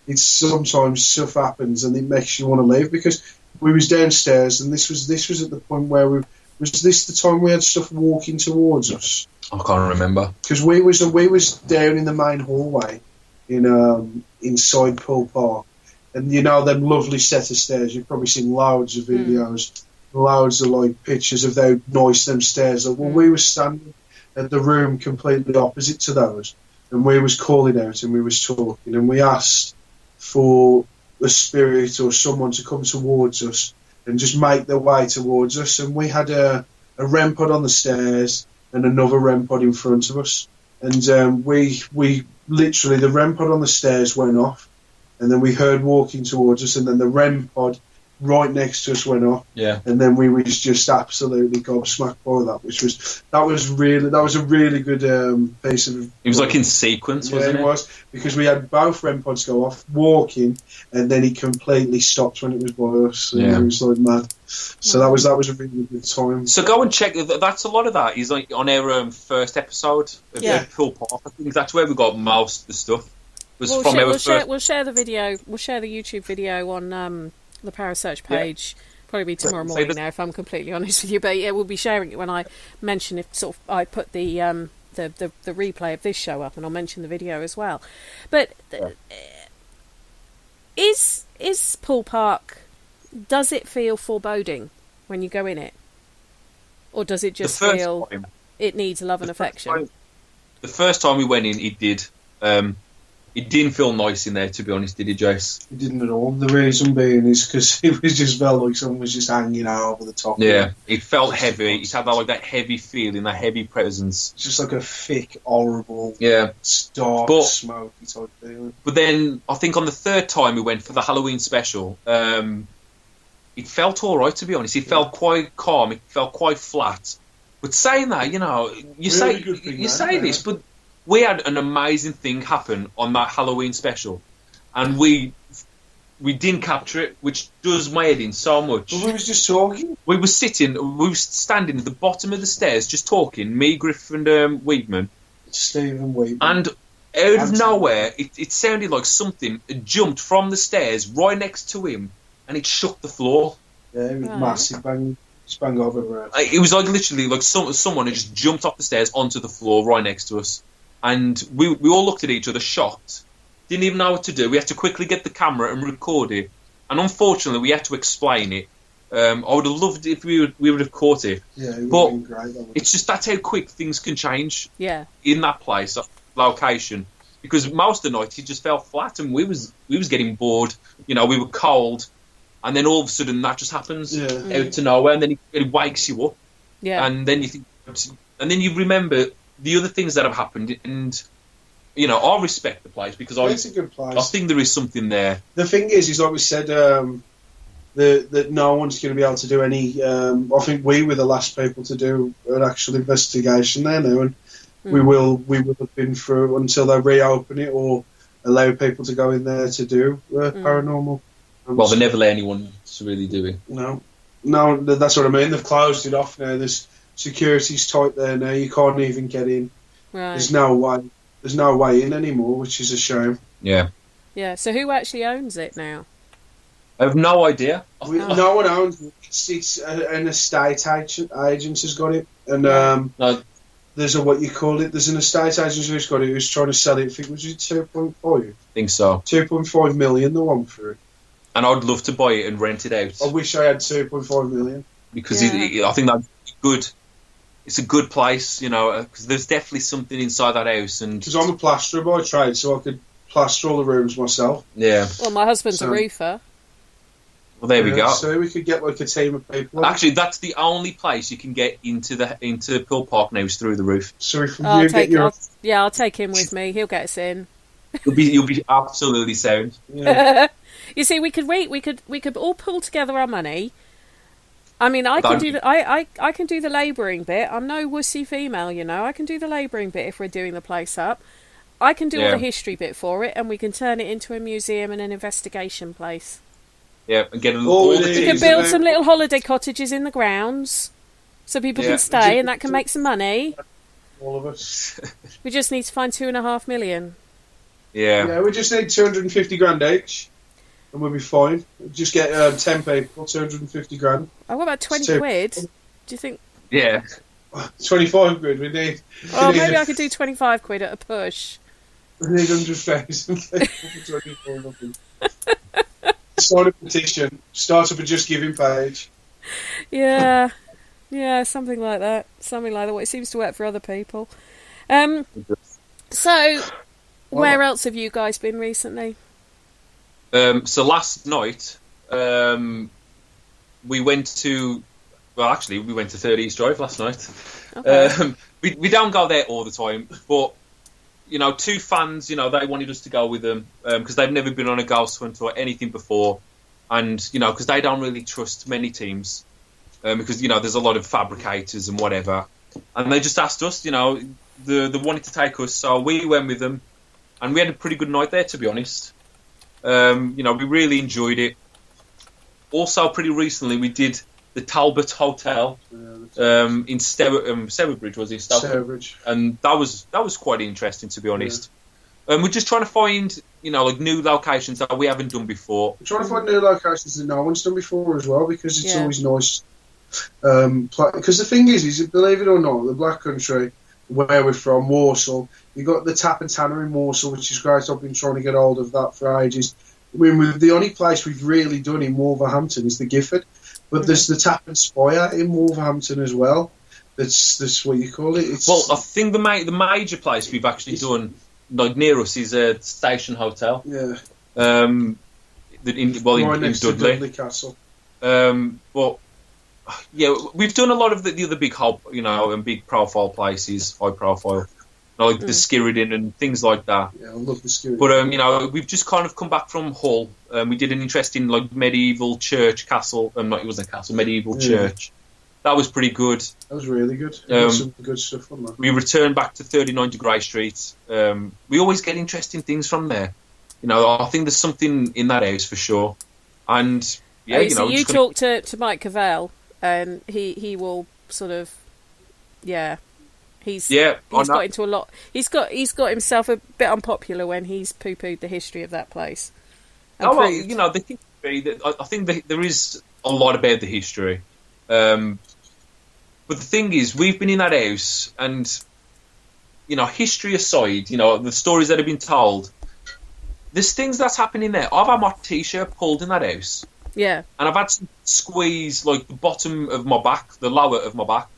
it's sometimes stuff happens and it makes you want to leave, because we was downstairs and this was at the point where was this the time we had stuff walking towards us? I can't remember, because we was down in the main hallway inside Parc. And them lovely set of stairs, you've probably seen loads of videos, loads of pictures of how nice them stairs are. Well, we were standing at the room completely opposite to those, and we was calling out and we was talking, and we asked for a spirit or someone to come towards us and just make their way towards us. And we had a REM pod on the stairs and another REM pod in front of us, and we literally, the REM pod on the stairs went off. And then we heard walking towards us, and then the REM pod right next to us went off. Yeah. And then we was just absolutely gobsmacked by that, that was a really good piece of. It was like in sequence, wasn't it? Yeah, it was, because we had both REM pods go off, walking, and then it completely stopped when it was by us. And it was like mad. So that was a really good time. So go and check. That's a lot of that. Is like on our first episode of Full Park. I think that's where we got most of the stuff. We'll share the video. We'll share the YouTube video on the Parasearch page. Probably be tomorrow morning now, if I'm completely honest with you. But we'll be sharing it when I mention, if sort of I put the replay of this show up, and I'll mention the video as well. But is Parc? Does it feel foreboding when you go in it, or does it just feel it needs love and affection? The first time we went in, it did. It didn't feel nice in there, to be honest, did it, Jace? It didn't at all. The reason being is because it was just felt like someone was just hanging out over the top. Yeah, it felt heavy. It had that heavy feeling, that heavy presence. It's just like a thick, horrible, dark, smoky type feeling. But then, I think on the third time we went for the Halloween special, it felt all right, to be honest. It felt quite calm. It felt quite flat. But saying that, you say this, but we had an amazing thing happen on that Halloween special, and we didn't capture it, which does my head in so much. But we was just talking. We were standing at the bottom of the stairs, just talking. Me, Griff, and Weedman. Stephen Weedman. And out of nowhere, it sounded like something had jumped from the stairs right next to him, and it shook the floor. Yeah, it was massive, bang over. It was like literally like someone had just jumped off the stairs onto the floor right next to us. And we all looked at each other shocked, didn't even know what to do. We had to quickly get the camera and record it, and unfortunately we had to explain it. I would have loved it if we would have caught it. Yeah, it but great, it's just that's how quick things can change. Yeah. In that place, that location, because most of the night he just fell flat, and we was getting bored. You know, we were cold, and then all of a sudden that just happens out to nowhere, and then it wakes you up. Yeah. And then you think, and then you remember the other things that have happened, and you know, I respect the place because It's a good place. I think there is something there. The thing is like we said, that no one's going to be able to do any. I think we were the last people to do an actual investigation there now, and we will have been through until they reopen it or allow people to go in there to do paranormal. Well, they never let anyone to really do it. No, that's what I mean. They've closed it off now. There's security's tight there now. You can't even get in. Right. There's no way in anymore, which is a shame. Yeah. Yeah. So who actually owns it now? I have no idea. No one owns it. It's an estate agent has got it, and No. there's what you call it. There's an estate agent who's got it, who's trying to sell it. I think was it 2.5? I think so. 2.5 million. The one for it. And I'd love to buy it and rent it out. I wish I had 2.5 million because I think that's good. It's a good place, you know, because there's definitely something inside that house. And because I'm a plasterer by trade, so I could plaster all the rooms myself. Yeah. Well, my husband's a roofer. Well, there we go. So we could get like a team of people. Actually, that's the only place you can get into Pill Park now is through the roof. So if you get your... I'll take him with me. He'll get us in. You'll be absolutely sound. Yeah. You see, we could all pull together our money. I mean, I can do the labouring bit. I'm no wussy female, you know. I can do the labouring bit if we're doing the place up. I can do all the history bit for it, and we can turn it into a museum and an investigation place. Yeah, and get we can build some little holiday cottages in the grounds, so people can stay, and that can make some money. All of us. We just need to find 2.5 million. Yeah, we just need 250 grand each, and we'll be fine. Just get 10 people, 250 grand. Oh, what about 20 quid? Do you think? Yeah. 25 quid we need. Maybe I could do 25 quid at a push. We need 100,000 people for 24 quid. Sign a petition. Start up a Just Giving page. Yeah, something like that. Well, it seems to work for other people. So, where else have you guys been recently? So last night, we went to 30 East Drive last night. Okay. We don't go there all the time, but you know, two fans, you know, they wanted us to go with them because they've never been on a ghost hunt or anything before, and you know, because they don't really trust many teams because you know there's a lot of fabricators and whatever, and they just asked us, you know, they wanted to take us, so we went with them, and we had a pretty good night there, to be honest. You know, we really enjoyed it. Also, pretty recently, we did the Talbot Hotel in Stourbridge, was it? Stourbridge. And that was quite interesting, to be honest. We're just trying to find, you know, like new locations that we haven't done before. We're trying to find new locations that no one's done before as well, because it's always nice. Because the thing is, believe it or not, the Black Country, where we're from, Walsall, you've got the Tap and Tanner in Walsall, which is great. I've been trying to get hold of that for ages. I mean, the only place we've really done in Wolverhampton is the Gifford. But there's the Tap and Spire in Wolverhampton as well. That's what you call it. Well, I think the major place we've actually done, like near us, is a Station Hotel. Yeah. In Dudley Castle. But yeah, we've done a lot of the other big and big profile places, high profile, like the Skirridin and things like that. Yeah, I love the Skirridin. But you know, we've just kind of come back from Hull. We did an interesting like medieval church castle. It wasn't a castle, medieval church. That was pretty good. That was really good. Some good stuff on that. We returned back to 39 Degree Street. We always get interesting things from there. You know, I think there's something in that house for sure. And yeah, you talk to Mike Cavell, and he will sort of, he's got into a lot. He's got himself a bit unpopular when he's poo-pooed the history of that place. You know, I think there is a lot about the history. But the thing is, we've been in that house, and you know, history aside, you know, the stories that have been told, there's things that's happening there. I've had my t-shirt pulled in that house. Yeah. And I've had some squeeze, like the bottom of my back, the lower of my back.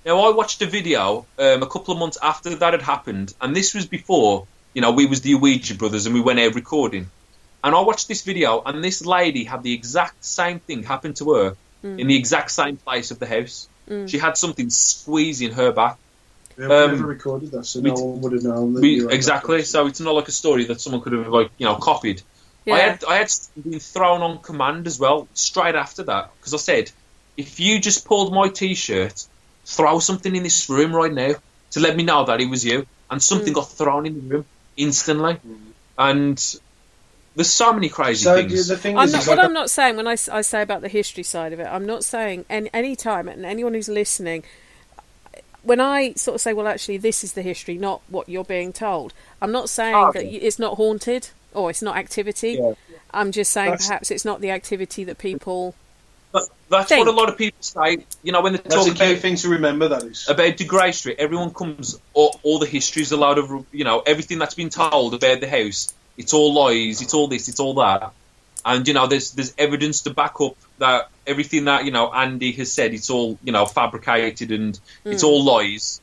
Now, I watched a video a couple of months after that had happened, and this was before we was the Ouija Brothers and we went out recording. And I watched this video, and this lady had the exact same thing happen to her in the exact same place of the house. She had something squeezing her back. Yeah, we never recorded that, so no one would have known. That exactly. So it's not like a story that someone could have copied. Yeah. I had been thrown on command as well straight after that, because I said, if you just pulled my T-shirt, throw something in this room right now to let me know that it was you, and something got thrown in the room instantly. And there's so many crazy things. The thing I'm is, not, I'm not saying, when I say about the history side of it, I'm not saying any time, and anyone who's listening, when I sort of say, well, actually, this is the history, not what you're being told, I'm not saying that it's not haunted or it's not activity. Yeah. I'm just saying perhaps it's not the activity that people That's think. what a lot of people say. When they're talking about a thing to remember, that is. About De Grey Street, everyone comes, all the history's a lot of, everything that's been told about the house, it's all lies, it's all this, it's all that. And, there's evidence to back up that everything that, Andy has said, it's all, fabricated and it's all lies.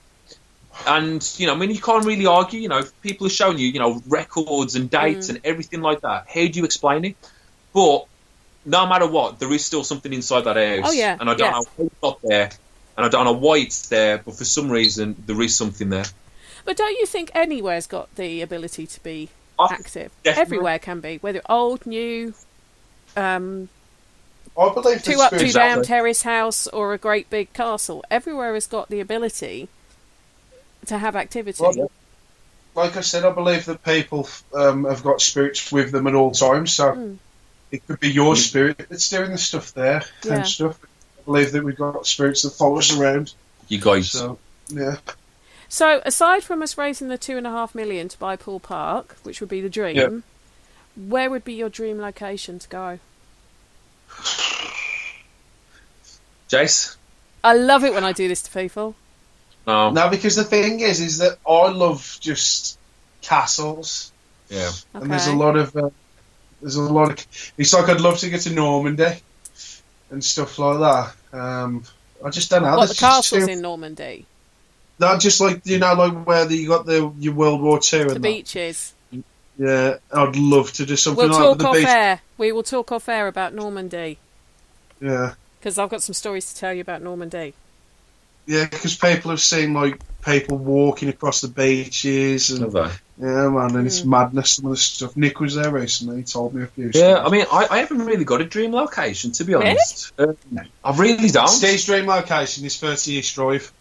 And, you can't really argue, if people are showing you, records and dates and everything like that, how do you explain it? But no matter what, there is still something inside that house. Oh, yeah. And I don't know how it's got there, and I don't know why it's there, but for some reason, there is something there. But don't you think anywhere's got the ability to be active? Definitely. Everywhere can be, whether old, new, I believe two up, two down terrace house or a great big castle. Everywhere has got the ability to have activity. Well, like I said, I believe that people have got spirits with them at all times, so it could be your spirit that's doing the stuff there and stuff. I believe that we've got spirits that follow us around. You guys. So, yeah. So, aside from us raising the $2.5 million to buy Poole Park, which would be the dream, where would be your dream location to go? Jace? I love it when I do this to people. No, because the thing is that I love just castles. Yeah. And there's a lot of it's like I'd love to get to Normandy and stuff like that. I just don't know. What, the castles in Normandy? No, just like like where you got your World War II and the beaches. Yeah, I'd love to do something we'll like talk off air. We will talk off air about Normandy. Yeah. Because I've got some stories to tell you about Normandy. Yeah, because people have seen people walking across the beaches and yeah, man, and it's madness. Some of the stuff. Nick was there recently. He told me a few. Yeah, stories. I mean, I haven't really got a dream location, to be honest. I really don't. Steve's dream location is 30 East Drive,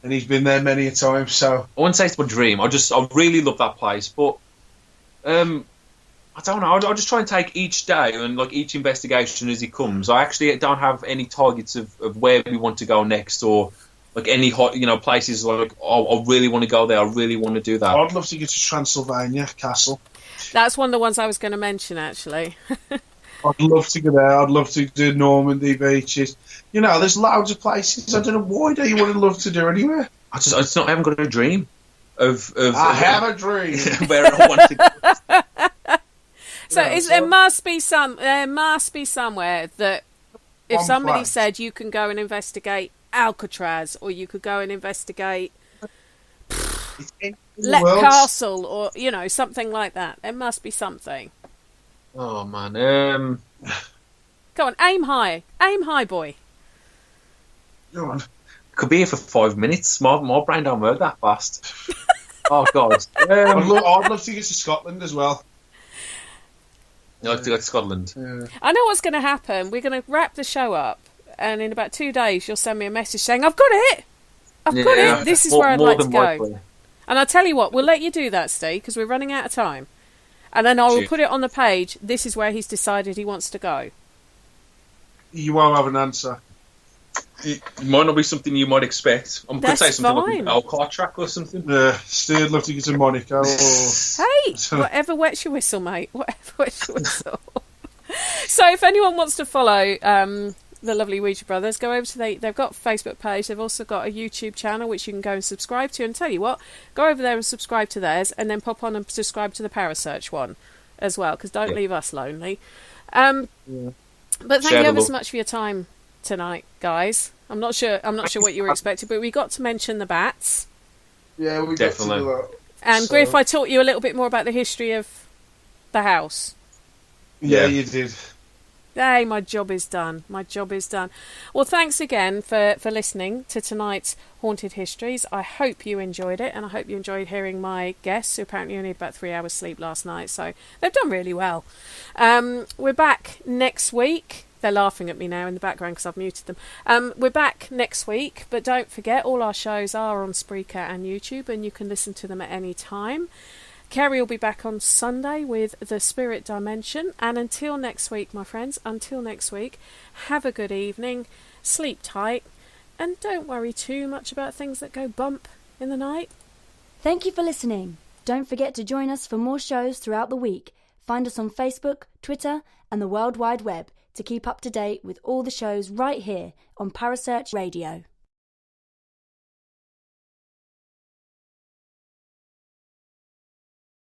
and he's been there many a time. So I wouldn't say it's my dream. I really love that place, but I don't know. I'll just try and take each day and each investigation as it comes. I actually don't have any targets of where we want to go next, or any hot places I really want to go there. I really want to do that. I'd love to get to Transylvania Castle. That's one of the ones I was going to mention, actually. I'd love to go there. I'd love to do Normandy beaches. There's loads of places. I don't know why do you would love to do anywhere. I haven't got a dream of I have a dream where I want to go. So there must be somewhere that if somebody said you can go and investigate Alcatraz, or you could go and investigate Lek Castle, or something like that. There must be something. Oh man, go on, aim high, boy. Go on. Could be here for 5 minutes. My brain don't work that fast. Oh god, I'd love to get to Scotland as well. You like to go to Scotland? Yeah. I know what's going to happen. We're going to wrap the show up, and in about 2 days you'll send me a message saying, I've got it! I've got it! This is where I'd like to go. Likely. And I'll tell you what, we'll let you do that, Steve, because we're running out of time. And then I will put it on the page, this is where he's decided he wants to go. You won't have an answer. It might not be something you might expect. I'm going to say something fine. like an car track or something. Yeah, Steve, I'd love to get to Monaco. Hey, whatever wets your whistle, mate. Whatever wets your whistle. So if anyone wants to follow the lovely Ouija Brothers, go over to they've got a Facebook page. They've also got a YouTube channel which you can go and subscribe to. And tell you what, go over there and subscribe to theirs, and then pop on and subscribe to the Parasearch one as well, because don't leave us lonely. But thank you ever so much for your time tonight, guys. I'm not sure what you were expecting, but we got to mention the bats. Yeah, we definitely got to do that. And Griff, I taught you a little bit more about the history of the house. Yeah, you did. Hey, my job is done. My job is done. Well, thanks again for listening to tonight's Haunted Histories. I hope you enjoyed it, and I hope you enjoyed hearing my guests, who apparently only had about 3 hours sleep last night, so they've done really well. We're back next week. They're laughing at me now in the background because I've muted them. We're back next week, but don't forget, all our shows are on Spreaker and YouTube, and you can listen to them at any time. Kerry will be back on Sunday with The Spirit Dimension. And until next week, my friends, until next week, have a good evening, sleep tight, and don't worry too much about things that go bump in the night. Thank you for listening. Don't forget to join us for more shows throughout the week. Find us on Facebook, Twitter, and the World Wide Web to keep up to date with all the shows right here on Parasearch Radio.